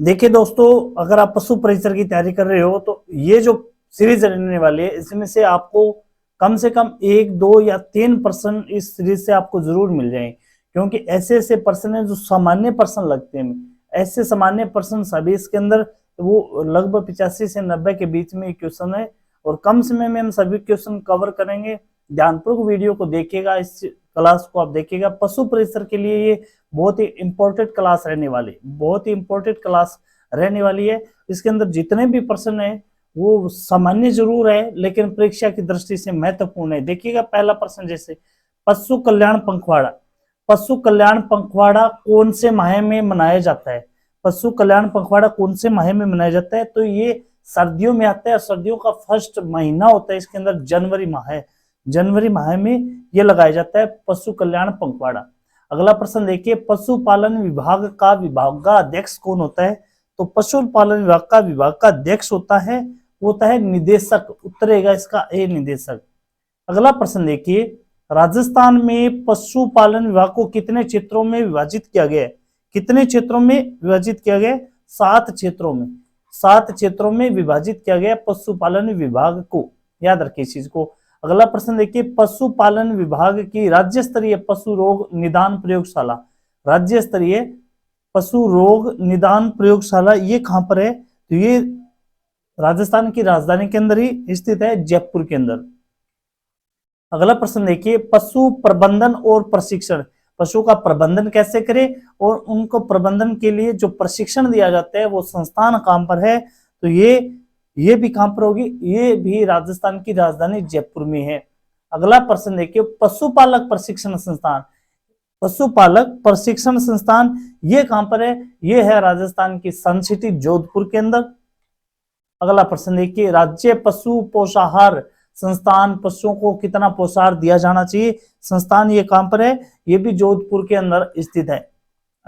देखिए दोस्तों, अगर आप पशु परिचर की तैयारी कर रहे हो तो ये जो सीरीज रहने वाली है इसमें से आपको कम से कम 1, 2 या 3% इस सीरीज से आपको जरूर मिल जाएंगे, क्योंकि ऐसे ऐसे पर्सन है जो सामान्य पर्सन लगते हैं। ऐसे सामान्य पर्सन सभी इसके अंदर वो लगभग 85 से 90 के बीच में क्वेश्चन है और कम समय में हम सभी क्वेश्चन कवर करेंगे। ध्यानपूर्वक वीडियो को देखिएगा, इस क्लास को आप देखिएगा। पशु परिसर के लिए ये बहुत ही इंपॉर्टेंट क्लास रहने वाली, बहुत ही इंपॉर्टेंट क्लास रहने वाली है। इसके अंदर जितने भी प्रश्न है वो सामान्य जरूर है लेकिन परीक्षा की दृष्टि से महत्वपूर्ण है। देखिएगा पहला प्रश्न, जैसे पशु कल्याण पंखवाड़ा। पशु कल्याण पंखवाड़ा कौन से माह में मनाया जाता है? पशु कल्याण पंखवाड़ा कौन से माह में मनाया जाता है? तो ये सर्दियों में आता है। सर्दियों का फर्स्ट महीना होता है, इसके अंदर जनवरी माह है। जनवरी माह में ये लगाया जाता है पशु कल्याण पंखवाड़ा। अगला प्रश्न देखिए, पशुपालन विभाग का विभागाध्यक्ष कौन होता है? तो पशुपालन विभाग का अध्यक्ष होता है निदेशक। उत्तर रहेगा इसका ए, निदेशक। अगला प्रश्न देखिए, राजस्थान में पशुपालन विभाग को कितने क्षेत्रों में विभाजित किया गया है? कितने क्षेत्रों में विभाजित किया गया? 7 क्षेत्रों में। 7 क्षेत्रों में विभाजित किया गया पशुपालन विभाग को, याद रखिए इस चीज को। अगला प्रश्न देखिए, पशुपालन विभाग की राज्य स्तरीय पशु रोग निदान प्रयोगशाला। राज्य स्तरीय पशु रोग निदान प्रयोगशाला ये कहां पर है? तो ये राजस्थान की राजधानी के अंदर ही स्थित है, जयपुर के अंदर। अगला प्रश्न देखिए, पशु प्रबंधन और प्रशिक्षण। पशु का प्रबंधन कैसे करें और उनको प्रबंधन के लिए जो प्रशिक्षण दिया जाता है वो संस्थान कहां पर है? तो ये भी कहां पर होगी? ये भी राजस्थान की राजधानी जयपुर में है। अगला प्रश्न देखिए, पशुपालक प्रशिक्षण संस्थान। पशुपालक प्रशिक्षण संस्थान ये कहां पर है? ये है राजस्थान की सन सिटी जोधपुर के अंदर। अगला प्रश्न देखिए, राज्य पशु पोषाहार संस्थान, पशुओं को कितना पोषाहार दिया जाना चाहिए, संस्थान ये कहां पर है? ये भी जोधपुर के अंदर स्थित है।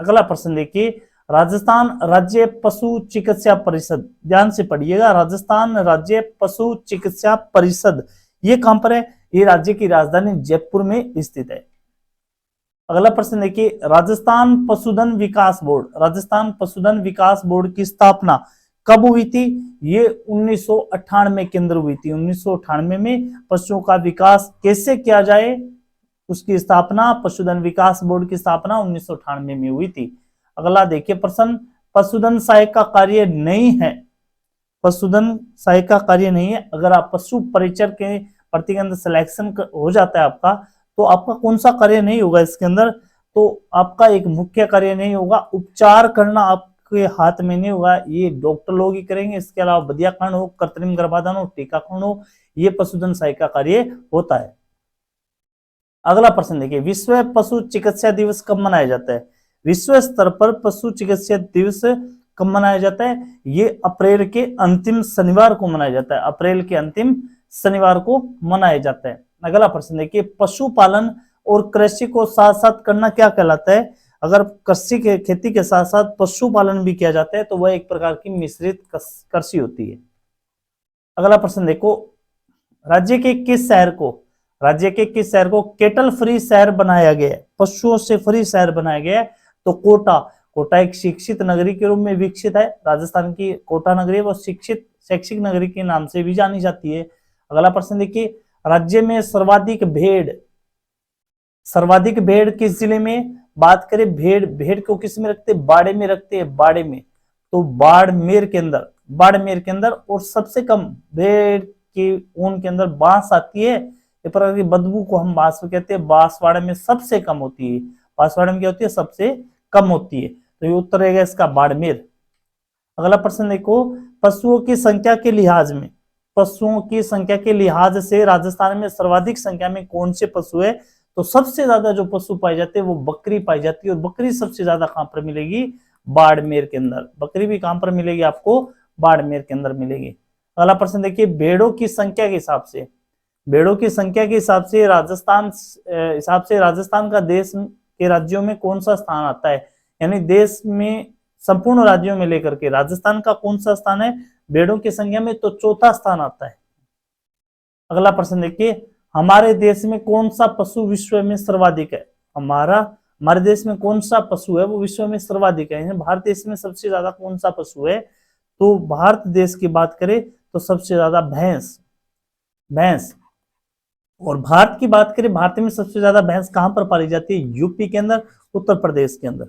अगला प्रश्न देखिए, राजस्थान राज्य पशु चिकित्सा परिषद। ध्यान से पढ़िएगा, राजस्थान राज्य पशु चिकित्सा परिषद ये कहां पर है? ये राज्य की राजधानी जयपुर में स्थित है। अगला प्रश्न देखिए, राजस्थान पशुधन विकास बोर्ड। राजस्थान पशुधन विकास बोर्ड की स्थापना कब हुई थी? ये 1998 के अंदर हुई थी। 1998 में पशुओं का विकास कैसे किया जाए उसकी स्थापना, पशुधन विकास बोर्ड की स्थापना 1998 में हुई थी। अगला देखिए प्रश्न, पशुधन सहायक का कार्य नहीं है। पशुधन सहायक का कार्य नहीं है। अगर आप पशु परिचर के प्रति के अंदर सिलेक्शन हो जाता है आपका, तो आपका कौन सा कार्य नहीं होगा इसके अंदर? तो आपका एक मुख्य कार्य नहीं होगा, उपचार करना आपके हाथ में नहीं होगा, ये डॉक्टर लोग ही करेंगे। इसके अलावा बधियाकरण हो, कृत्रिम गर्भाधान हो, टीकाकरण हो, ये पशुधन सहायक का कार्य होता है। अगला प्रश्न देखिए, विश्व पशु चिकित्सा दिवस कब मनाया जाता है? विश्व स्तर पर पशु चिकित्सा दिवस कब मनाया जाता है? ये अप्रैल के अंतिम शनिवार को मनाया जाता है। अप्रैल के अंतिम शनिवार को मनाया जाता है। अगला प्रश्न देखिए, पशुपालन और कृषि को साथ साथ करना क्या कहलाता है? अगर कृषि के खेती के साथ साथ पशुपालन भी किया जाता है तो वह एक प्रकार की मिश्रित कृषि होती है। अगला प्रश्न देखो, राज्य के किस शहर को केटल फ्री शहर बनाया गया है? पशुओं से फ्री शहर बनाया गया है। तो कोटा एक शिक्षित नगरी के रूप में विकसित है। राजस्थान की कोटा नगरी वो शिक्षित शैक्षिक नगरी के नाम से भी जानी जाती है। अगला प्रश्न देखिए, राज्य में सर्वाधिक भेड़ किस जिले में? बात करें भेड़ को किस में रखते हैं? बाड़े में रखते हैं, बाड़े में। तो बाड़मेर के अंदर और सबसे कम भेड़ के ऊन के अंदर बांस आती है। इस प्रकार की बदबू को हम बांस कहते हैं। बांसवाड़े में सबसे कम होती है। बांसवाड़े में क्या होती है? सबसे कम होती है। तो ये उत्तर रहेगा इसका बाड़मेर। अगला प्रश्न देखो, पशुओं की संख्या के लिहाज से राजस्थान में सर्वाधिक संख्या में कौन से पशु है? तो सबसे ज्यादा जो पशु पाए जाते हैं वो बकरी पाई जाती है और बकरी सबसे ज्यादा कहां पर मिलेगी? बाड़मेर के अंदर। बकरी भी कहां पर मिलेगी आपको? बाड़मेर के अंदर मिलेगी। अगला प्रश्न देखिए, भेड़ों की संख्या के हिसाब से राजस्थान का देश के राज्यों में कौन सा स्थान आता है? यानी देश में संपूर्ण राज्यों में लेकर के राजस्थान का कौन सा स्थान है भेड़ों की संख्या में? तो चौथा स्थान आता है। अगला प्रश्न देखिए, हमारे देश में कौन सा पशु विश्व में सर्वाधिक है? हमारे देश में कौन सा पशु है वो विश्व में सर्वाधिक है, भारत देश में सबसे ज्यादा कौन सा पशु है, तो भारत देश की बात करें तो सबसे ज्यादा भैंस, भैंस। और भारत की बात करें, भारत में सबसे ज्यादा भैंस कहां पर पाली जाती है, यूपी के अंदर, उत्तर प्रदेश के अंदर।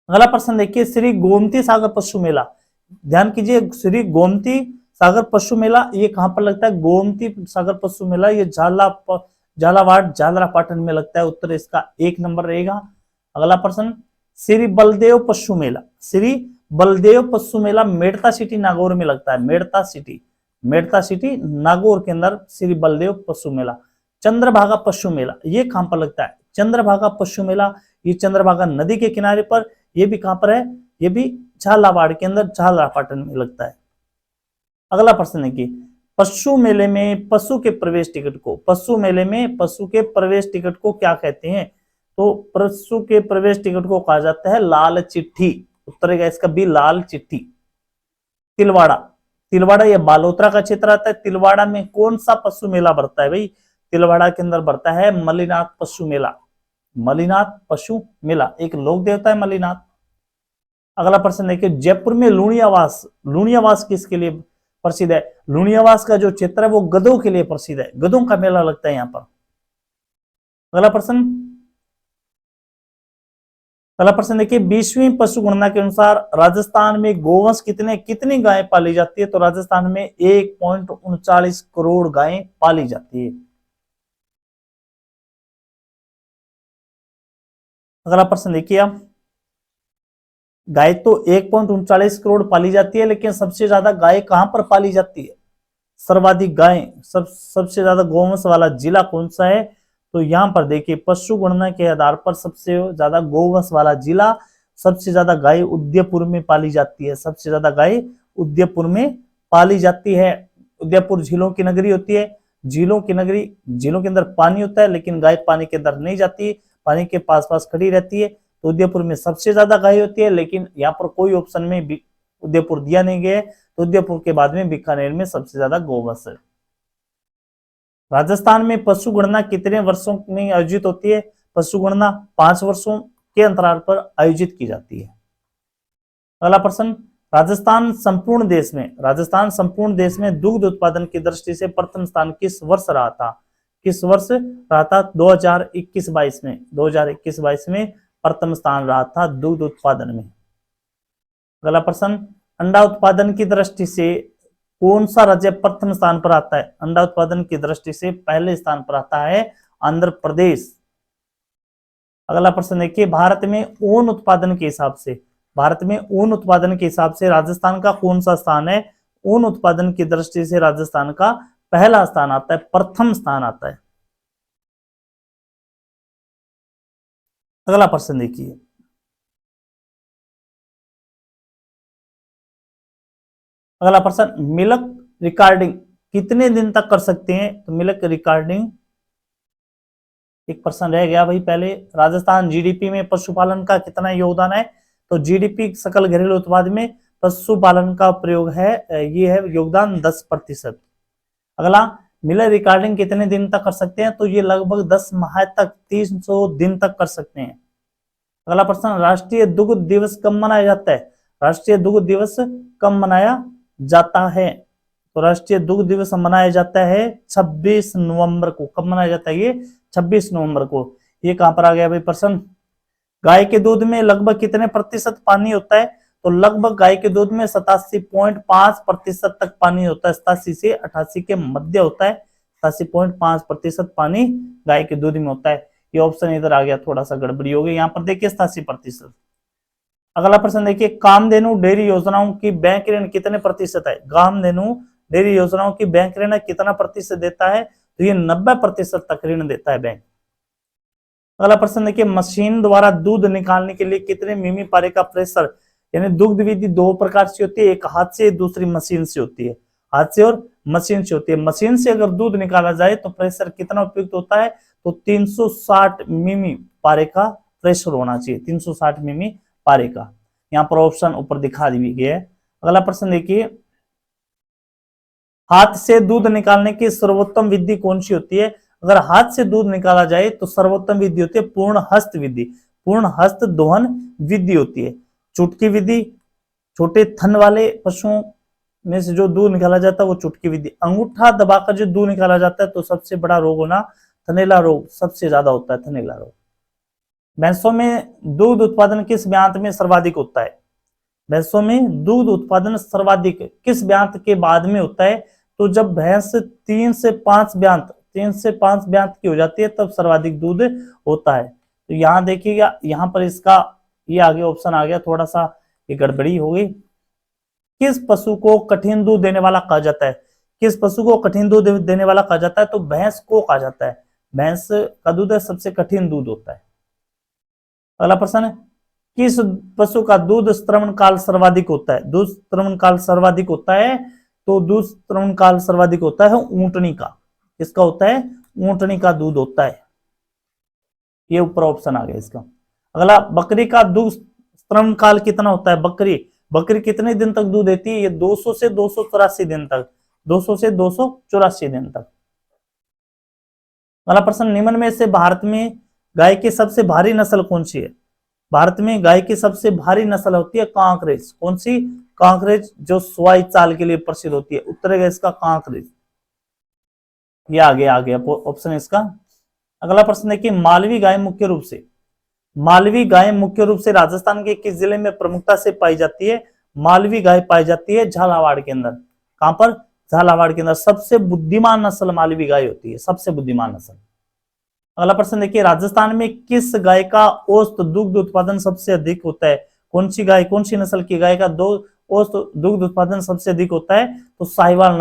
अगला प्रश्न देखिए, श्री गोमती सागर पशु मेला, ध्यान कीजिए, श्री गोमती सागर पशु मेला ये कहां पर लगता है, गोमती सागर पशु मेला ये झालावाड़ झालरापाटन में लगता है, उत्तर इसका 1 नंबर रहेगा। अगला प्रश्न, श्री बलदेव पशु मेला, श्री बलदेव पशु मेला मेड़ता सिटी नागौर में लगता है, मेड़ता सिटी नागौर के अंदर श्री बलदेव पशु मेला। चंद्रभागा पशु मेला ये कहां पर लगता है, चंद्रभागा पशु मेला ये चंद्रभागा नदी के किनारे पर, ये भी कहां पर है, ये भी झालावाड़ के अंदर झालरापाटन में लगता है। अगला प्रश्न है कि पशु मेले में पशु के प्रवेश टिकट को, पशु मेले में पशु के प्रवेश टिकट को क्या कहते हैं, तो पशु के प्रवेश टिकट को कहा जाता है लाल चिट्ठी, उत्तर है इसका बी लाल चिट्ठी। तिलवाड़ा, तिलवाड़ा ये बालोतरा का क्षेत्र आता है, तिलवाड़ा में कौन सा पशु मेला बढ़ता है भाई, तिलवाड़ा के अंदर बढ़ता है मलिनाथ पशु मेला, मलिनाथ पशु मेला, एक लोक देवता है मलिनाथ। अगला प्रश्न देखिए, जयपुर में लूणियावास, लूणियावास किसके लिए प्रसिद्ध है, लूणियावास का जो क्षेत्र है वो गधों के लिए प्रसिद्ध है, गधों का मेला लगता है यहाँ पर। अगला प्रश्न, अगला प्रश्न देखिए, 20वीं पशु गणना के अनुसार राजस्थान में गोवंश कितनी गायें पाली जाती है, तो राजस्थान में 1.39 करोड़ गायें पाली जाती है। अगला प्रश्न देखिए आप, गाय तो 1.39 करोड़ पाली जाती है, लेकिन सबसे ज्यादा गाय कहां पर पाली जाती है, सर्वाधिक गाय सबसे ज्यादा गोवंश वाला जिला कौन सा है, तो यहां पर देखिए पशु गणना के आधार पर सबसे ज्यादा गोवंश वाला जिला, सबसे ज्यादा गाय उदयपुर में पाली जाती है, सबसे ज्यादा गाय उदयपुर में पाली जाती है। उदयपुर झीलों की नगरी होती है, झीलों की नगरी, झीलों के अंदर पानी होता है लेकिन गाय पानी के अंदर नहीं जाती, पानी के पास पास खड़ी रहती है, तो उदयपुर में सबसे ज्यादा गाय होती है, लेकिन यहाँ पर कोई ऑप्शन में उदयपुर दिया नहीं गया है, तो उदयपुर के बाद में बीकानेर में सबसे ज्यादा गोवंश है। राजस्थान में पशु गणना कितने वर्षों में आयोजित होती है, पशु गणना 5 वर्षों के अंतराल पर आयोजित की जाती है। अगला प्रश्न, राजस्थान संपूर्ण देश में दुग्ध उत्पादन की दृष्टि से प्रथम स्थान किस वर्ष रहा था, किस वर्ष रहा था, 2021-22 में, 2021-22 में प्रथम स्थान रहा था दुग्ध उत्पादन में। अगला प्रश्न, अंडा उत्पादन की दृष्टि से कौन सा राज्य प्रथम स्थान पर आता है, अंडा उत्पादन की दृष्टि से पहले स्थान पर आता है आंध्र प्रदेश। अगला प्रश्न देखिए, भारत में ऊन उत्पादन के हिसाब से, भारत में ऊन उत्पादन के हिसाब से राजस्थान का कौन सा स्थान है, ऊन उत्पादन की दृष्टि से राजस्थान का पहला स्थान आता है, प्रथम स्थान आता है। अगला प्रश्न देखिए, अगला प्रश्न, मिल्क रिकॉर्डिंग कितने दिन तक कर सकते हैं, तो मिल्क रिकॉर्डिंग, एक प्रश्न रह गया भाई पहले, राजस्थान जीडीपी में पशुपालन का कितना योगदान है, तो जीडीपी सकल घरेलू उत्पाद में पशुपालन का प्रयोग है, ये है योगदान 10%। अगला, मिल्क रिकॉर्डिंग कितने दिन तक कर सकते हैं, तो ये लगभग 10 माह तक, 300 दिन तक कर सकते हैं। अगला प्रश्न, राष्ट्रीय दुग्ध दिवस कब मनाया जाता है, राष्ट्रीय दुग्ध दिवस कब मनाया जाता है, तो राष्ट्रीय दुग्ध दिवस मनाया जाता है 26 नवंबर को, कब मनाया जाता है, ये 26 नवंबर को। ये कहां पर आ गया भाई प्रश्न, गाय के दूध में लगभग कितने प्रतिशत पानी होता है, तो लगभग गाय के दूध में 87.5% तक पानी होता है, 87 से 88 के मध्य होता है, 87.5% पानी गाय के दूध में होता है। ये ऑप्शन इधर आ गया, थोड़ा सा गड़बड़ी हो गई, यहाँ पर देखिए 87%। अगला प्रश्न देखिए, कामधेनु डेयरी योजनाओं की बैंक ऋण कितने प्रतिशत है, कामधेनु डेयरी योजनाओं की बैंक ऋण कितना प्रतिशत देता है, तो ये 90% तक ऋण देता है बैंक। अगला प्रश्न देखिए, मशीन द्वारा दूध निकालने के लिए कितने मिमी पारे का प्रेशर, यानी दुग्ध विधि 2 प्रकार से होती है, एक हाथ से, दूसरी मशीन से होती है, हाथ से और मशीन से होती है। मशीन से अगर दूध निकाला जाए तो प्रेशर कितना उपयुक्त होता है, तो 360 मिमी पारे का प्रेशर होना चाहिए, 360 मिमी पारे का। यहाँ पर ऑप्शन ऊपर दिखा दी गई है। अगला प्रश्न देखिए, हाथ से दूध निकालने की सर्वोत्तम विधि कौन सी होती है, अगर हाथ से दूध निकाला जाए तो सर्वोत्तम विधि होती है पूर्ण हस्त विधि, पूर्ण हस्त दोहन विधि होती है। चुटकी विधि, छोटे थन वाले पशुओं में से जो दूध निकाला जाता है वो चुटकी विधि। अंगूठा दबाकर जो दूध निकाला जाता है तो सबसे बड़ा रोग होना थनैला रोग सबसे ज्यादा होता है, थनैला रोग। भैंसों में दूध उत्पादन किस ब्यांत में सर्वाधिक होता है? भैंसों में दूध उत्पादन सर्वाधिक किस ब्यांत के बाद में होता है? तो जब भैंस 3 से 5 ब्यांत की हो जाती है तब सर्वाधिक दूध होता है। तो यहां देखिएगा, यहां पर इसका ये आगे ऑप्शन आ गया, थोड़ा सा ये गड़बड़ी हो गई। किस पशु को कठिन दूध देने वाला कहा जाता है? किस पशु को कठिन दूध देने वाला कहा जाता है? तो भैंस को कहा जाता है। भैंस का दूध सबसे कठिन दूध होता है। अगला प्रश्न है, किस पशु का दूध स्त्रवण काल सर्वाधिक होता है? दूध स्त्रवण काल सर्वाधिक होता है, तो दूध स्त्रवण काल सर्वाधिक होता है ऊंटनी का। किसका होता है? ऊंटनी का दूध होता है। ये ऊपर ऑप्शन आ गया इसका। अगला, बकरी का दूध स्त्रवण काल कितना होता है? बकरी कितने दिन तक दूध देती है? ये 200 से 284 दिन तक, 200 से 284 दिन तक। अगला प्रश्न, निम्न में से भारत में गाय की सबसे भारी नस्ल कौन सी है? भारत में गाय की सबसे भारी नस्ल होती है कांकरेज। कौन सी? कांकरेज, जो स्वाई चाल के लिए प्रसिद्ध होती है। उत्तर है इसका कांकरेज। ये आ गया ऑप्शन इसका। अगला प्रश्न देखिए, मालवी गाय मुख्य रूप से राजस्थान के किस जिले में प्रमुखता से पाई जाती है? मालवी गाय पाई जाती है झालावाड़ के अंदर। कहां पर? झालावाड़ के अंदर। सबसे बुद्धिमान नस्ल मालवी गाय होती है, सबसे बुद्धिमान नस्ल। अगला प्रश्न देखिए, राजस्थान में किस गाय का औसत दुग्ध उत्पादन सबसे अधिक होता है? कौन सी गाय, कौन सी नस्ल की गाय का औसत दुग्ध उत्पादन सबसे अधिक होता है? तो साहिवाल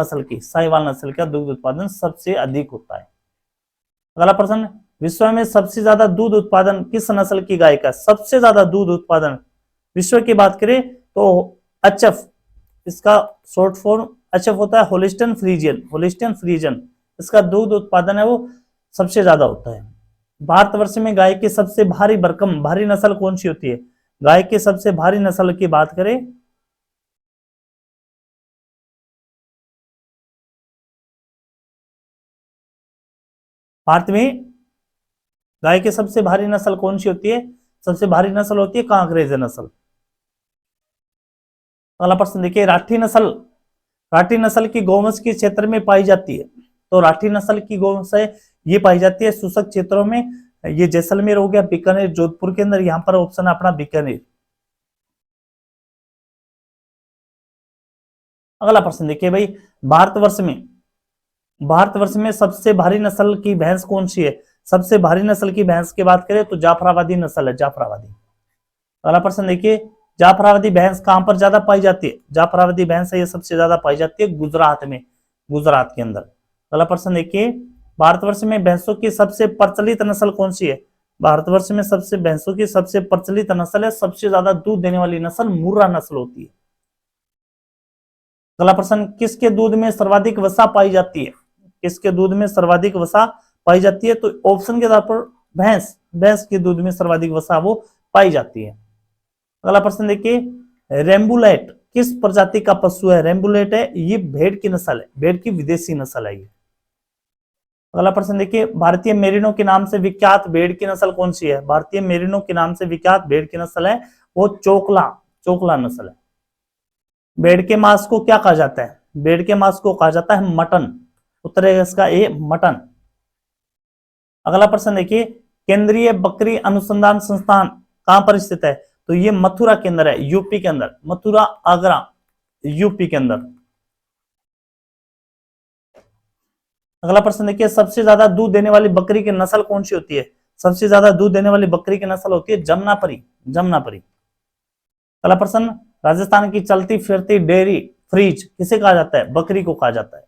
नस्ल का दुग्ध उत्पादन सबसे अधिक होता है। अगला प्रश्न, विश्व में सबसे ज्यादा दूध उत्पादन किस नस्ल की गाय का? सबसे ज्यादा दूध उत्पादन विश्व की बात करें तो एचएफ, इसका शॉर्ट फॉर्म एचएफ होता है होलिस्टन फ्रीजियन। इसका दूध उत्पादन है वो सबसे ज्यादा होता है। भारतवर्ष में गाय की सबसे भारी नस्ल कौन सी होती है? गाय की सबसे भारी नस्ल की बात करें भारत में गाय की सबसे भारी नस्ल कौन सी होती है? सबसे भारी नस्ल होती है कांकरेज नस्ल। अगला प्रश्न देखिए, राठी नस्ल की गौवंश किस क्षेत्र में पाई जाती है? तो राठी नस्ल की गौवंश है ये पाई जाती है शुष्क क्षेत्रों में। ये जैसलमेर हो गया, बीकानेर, जोधपुर के अंदर। यहां पर ऑप्शन है अपना बीकानेर। अगला प्रश्न देखिए भाई, भारतवर्ष में सबसे भारी नस्ल की भैंस कौन सी है? सबसे भारी नस्ल की भैंस की बात करें तो जाफराबादी नस्ल है, जाफराबादी। अगला प्रश्न देखिए, जाफराबादी भैंस कहां पर ज्यादा पाई जाती है? जाफराबादी भैंस है ये सबसे ज्यादा पाई जाती है गुजरात में, गुजरात के अंदर। अगला प्रश्न देखिए, भारतवर्ष में भैंसों की सबसे प्रचलित नस्ल कौन सी है? भारतवर्ष में भैंसों की सबसे प्रचलित नस्ल है, सबसे ज्यादा दूध देने वाली नस्ल मुर्रा नस्ल होती है। अगला प्रश्न, किसके दूध में सर्वाधिक वसा पाई जाती है? किसके दूध में सर्वाधिक वसा पाई जाती है? तो ऑप्शन के आधार पर भैंस के दूध में सर्वाधिक वसा वो पाई जाती है। अगला प्रश्न देखिए, रेम्बुलेट किस प्रजाति का पशु है? रेम्बुलेट है ये भेड़ की नस्ल है, भेड़ की विदेशी नस्ल है ये। अगला प्रश्न देखिए, भारतीय मेरिनो के नाम से विख्यात भेड़ की नस्ल कौन सी है? भारतीय मेरिनो के नाम से विख्यात भेड़ की नस्ल है वो चोकला नस्ल है। भेड़ के मांस को क्या कहा जाता है? भेड़ के मांस को कहा जाता है मटन। उत्तर है इसका ए, मटन। अगला प्रश्न देखिए, केंद्रीय बकरी अनुसंधान संस्थान कहां पर स्थित है? तो ये मथुरा के अंदर है, यूपी के अंदर। मथुरा, आगरा, यूपी के अंदर। अगला प्रश्न देखिए, सबसे ज्यादा दूध देने वाली बकरी की नस्ल कौन सी होती है? सबसे ज्यादा दूध देने वाली बकरी की नस्ल होती है जमुनापरी। अगला प्रश्न, राजस्थान की चलती फिरती डेयरी फ्रीज किसे कहा जाता है? बकरी को कहा जाता है।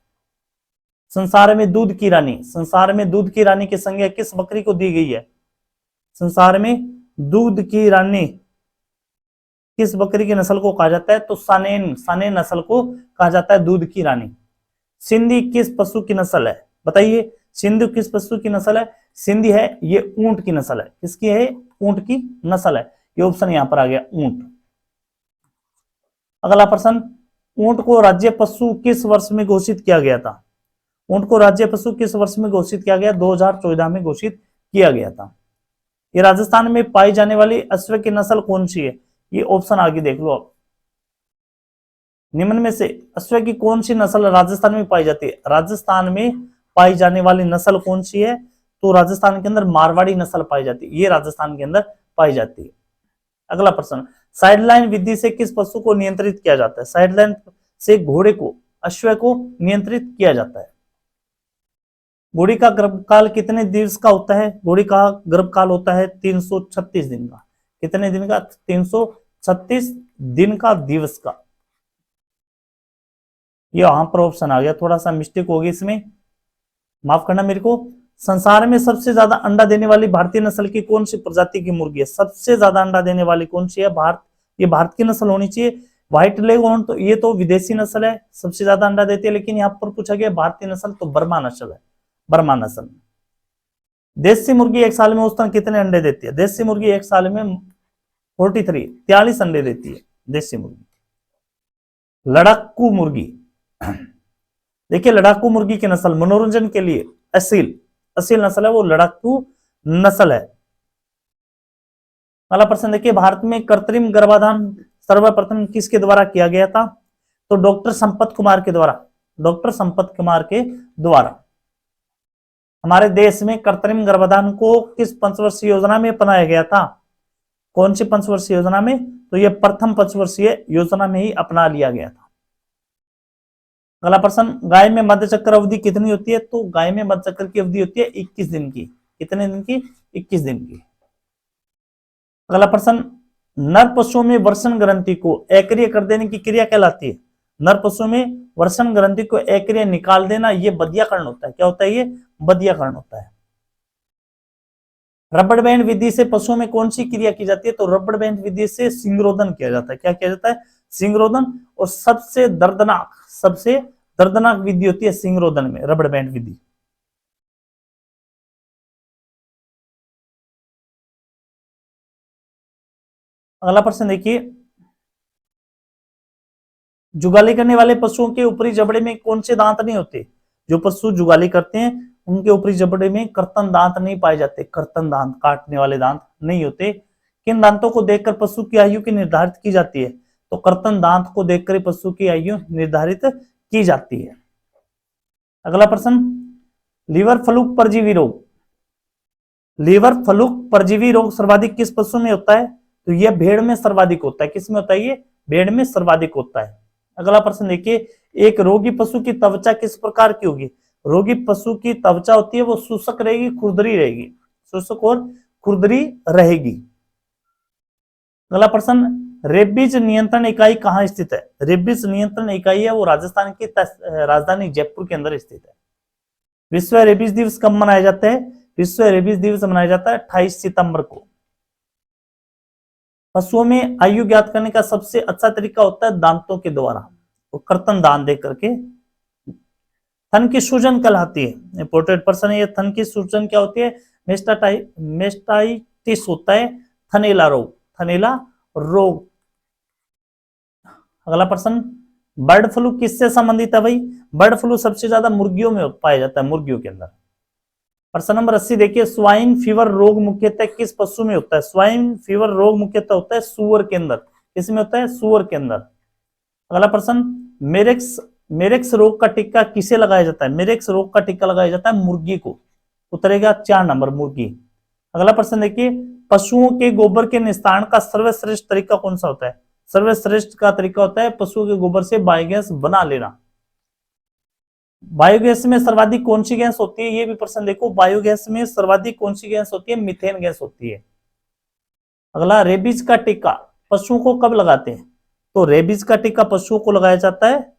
संसार में दूध की रानी की संज्ञा किस बकरी को दी गई है? संसार में दूध की रानी किस बकरी की नस्ल को कहा जाता है? तो सानेन नस्ल को कहा जाता है दूध की रानी। सिंधी किस पशु की नस्ल है? बताइए, सिंधु किस पशु की नस्ल है? सिंधी है ये ऊंट की नस्ल है। किसकी है? ऊंट की नस्ल है। ये ऑप्शन यहां पर आ गया, ऊंट। अगला प्रश्न, ऊंट को राज्य पशु किस वर्ष में घोषित किया गया था? ऊंट को राज्य पशु किस वर्ष में घोषित किया गया? 2014 में घोषित किया गया था। ये राजस्थान में पाई जाने वाली अश्व की नस्ल कौन सी है? ये ऑप्शन आगे देख लो आप। निम्न में से अश्व की कौन सी नस्ल राजस्थान में पाई जाती है? राजस्थान में पाई जाने वाली नस्ल कौन सी है? तो राजस्थान के अंदर मारवाड़ी नस्ल पाई जाती है, ये राजस्थान के अंदर पाई जाती है। अगला प्रश्न, साइडलाइन विधि से किस पशु को नियंत्रित किया जाता है? साइडलाइन से घोड़े को, अश्व को नियंत्रित किया जाता है। घोड़ी का गर्भकाल कितने दिवस का होता है? घोड़ी का गर्भकाल होता है 336 दिन का। कितने दिन का? 336 दिन का, दिवस का। ये वहां पर ऑप्शन आ गया, थोड़ा सा मिस्टेक होगी इसमें, माफ करना मेरे को। संसार में सबसे ज्यादा अंडा देने वाली भारतीय नस्ल की कौन सी प्रजाति की मुर्गी है? सबसे ज्यादा अंडा देने वाली कौन सी है? ये भारत की नस्ल होनी चाहिए। व्हाइट लेगहॉर्न तो ये तो विदेशी नस्ल है, सबसे ज्यादा अंडा देती है, लेकिन यहाँ पर पूछा गया भारतीय नस्ल, तो बर्मा नस्ल है, बर्मा नस्ल। देसी मुर्गी एक साल में औसतन कितने अंडे देती है? देसी मुर्गी एक साल में 43 अंडे देती है देसी मुर्गी। लड़ाकू मुर्गी, देखिए लड़ाकू मुर्गी की नस्ल मनोरंजन के लिए असील नस्ल है, वो लड़ाकू नस्ल है। अगला प्रश्न देखिए, भारत में कृत्रिम गर्भाधान सर्वप्रथम किसके द्वारा किया गया था? तो डॉक्टर संपत कुमार के द्वारा, डॉक्टर संपत कुमार के द्वारा। हमारे देश में कृत्रिम गर्भाधान को किस पंचवर्षीय योजना में अपनाया गया था? कौन सी पंचवर्षीय योजना में? तो यह प्रथम पंचवर्षीय योजना में ही अपना लिया गया था। अगला प्रश्न, गाय में मध्य चक्र अवधि कितनी होती है? तो गाय में मध्य चक्र की अवधि होती है 21 दिन की। कितने दिन की? 21 दिन की। अगला प्रश्न, नर पशुओं में वर्षण ग्रंथि को अक्रिय कर देने की क्रिया कहलाती है? नर पशुओं में वर्षण ग्रंथि को अक्रिय निकाल देना, यह बधियाकरण होता है। क्या होता है? ये बधियाकरण होता है। रबड़ बैंड विधि से पशुओं में कौन सी क्रिया की जाती है? तो रबड़ बैंड विधि से सिंगरोधन किया जाता है। क्या किया जाता है? सिंगरोधन। और सबसे दर्दनाक विधि होती है सिंगरोधन में, रबड़ बैंड विधि। अगला प्रश्न देखिए, जुगाली करने वाले पशुओं के ऊपरी जबड़े में कौन से दांत नहीं होते? जो पशु जुगाली करते हैं उनके ऊपरी जबड़े में कर्तन दांत नहीं पाए जाते। कर्तन दांत, काटने वाले दांत नहीं होते। किन दांतों को देखकर पशु की आयु की निर्धारित की जाती है? तो कर्तन दांत को देखकर पशु की आयु निर्धारित की जाती है। अगला प्रश्न, लीवर फ्लूक परजीवी रोग, लीवर फ्लूक परजीवी रोग सर्वाधिक किस पशु में होता है? तो यह भेड़ में सर्वाधिक होता है। किस में होता है? ये भेड़ में सर्वाधिक होता है। अगला प्रश्न देखिए, एक रोगी पशु की त्वचा किस प्रकार की होगी? रोगी पशु की त्वचा होती है वो शुष्क रहेगी, खुरदरी रहेगी, शुष्क और खुरदरी रहेगी। अगला प्रश्न, रेबीज नियंत्रण इकाई कहाँ स्थित है? रेबीज नियंत्रण इकाई है वो राजस्थान की राजधानी जयपुर के अंदर स्थित है। विश्व रेबीज दिवस कब मनाया जाता है? विश्व रेबीज दिवस मनाया जाता है 28 सितंबर को। पशुओं में आयु ज्ञात करने का सबसे अच्छा तरीका होता है दांतों के द्वारा, तो कर्तन दांत देख करके। थन की सूजन कहलाती है, इंपोर्टेंट प्रश्न है ये। थन की सूजन क्या होती है? मेस्टाइटिस होता है, थनैला रोग, थनैला रोग। अगला प्रश्न, बर्ड फ्लू किससे संबंधित है भाई? बर्ड फ्लू सबसे ज्यादा मुर्गियों में पाया जाता है, मुर्गियों के अंदर। प्रश्न नंबर 80 देखिए, स्वाइन फीवर रोग मुख्यतः किस पशु में होता है? स्वाइन फीवर रोग मुख्यतः होता है सुअर के अंदर। किसमें होता है? सुअर के अंदर। अगला प्रश्न, मेरेक्स रोग का टीका किसे लगाया जाता है? मेरेक्स रोग का टीका लगाया जाता है मुर्गी को। उतरेगा 4 नंबर, मुर्गी। अगला प्रश्न देखिए, पशुओं के गोबर के निस्तारण का सर्वश्रेष्ठ तरीका कौन सा होता है? सर्वश्रेष्ठ का तरीका होता है पशुओं के गोबर से बायोगैस बना लेना। बायोगैस में सर्वाधिक कौन सी गैस होती है? ये भी प्रश्न देखो, बायोगैस में सर्वाधिक कौन सी गैस होती है? मीथेन गैस होती है। अगला, रेबीज का टीका पशुओं को कब लगाते हैं? तो रेबीज का टीका पशुओं को लगाया जाता है,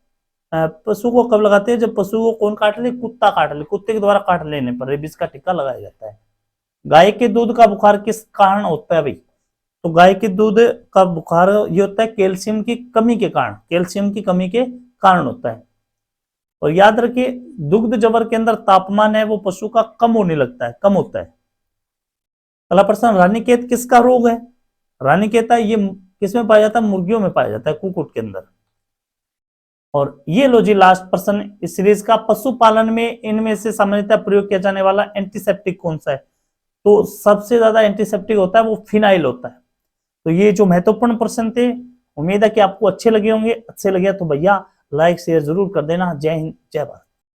पशु को कब लगाते हैं? जब पशु को कौन काट ले? कुत्ता काट ले, कुत्ते के द्वारा काट लेने पर रेबीज का टीका लगाया जाता है। गाय के दूध का बुखार किस कारण होता है भाई? तो गाय के दूध का बुखार ये होता है कैल्शियम की कमी के कारण, कैल्शियम की कमी के कारण होता है। और याद रखिए, दुग्ध जबर के अंदर तापमान है वो पशु का कम होने लगता है, कम होता है। अगला प्रश्न, रानीखेत किसका रोग है? रानीखेत है ये किसमें पाया जाता है? मुर्गियों में पाया जाता है, कुक्कुट के अंदर। और ये लो जी लास्ट प्रश्न इस सीरीज का, पशुपालन में इनमें से सामान्यतः प्रयोग किया जाने वाला एंटीसेप्टिक कौन सा है? तो सबसे ज्यादा एंटीसेप्टिक होता है वो फिनाइल होता है। तो ये जो महत्वपूर्ण प्रश्न थे, उम्मीद है कि आपको अच्छे लगे होंगे। अच्छे लगे तो भैया लाइक शेयर जरूर कर देना। जय हिंद, जय भारत।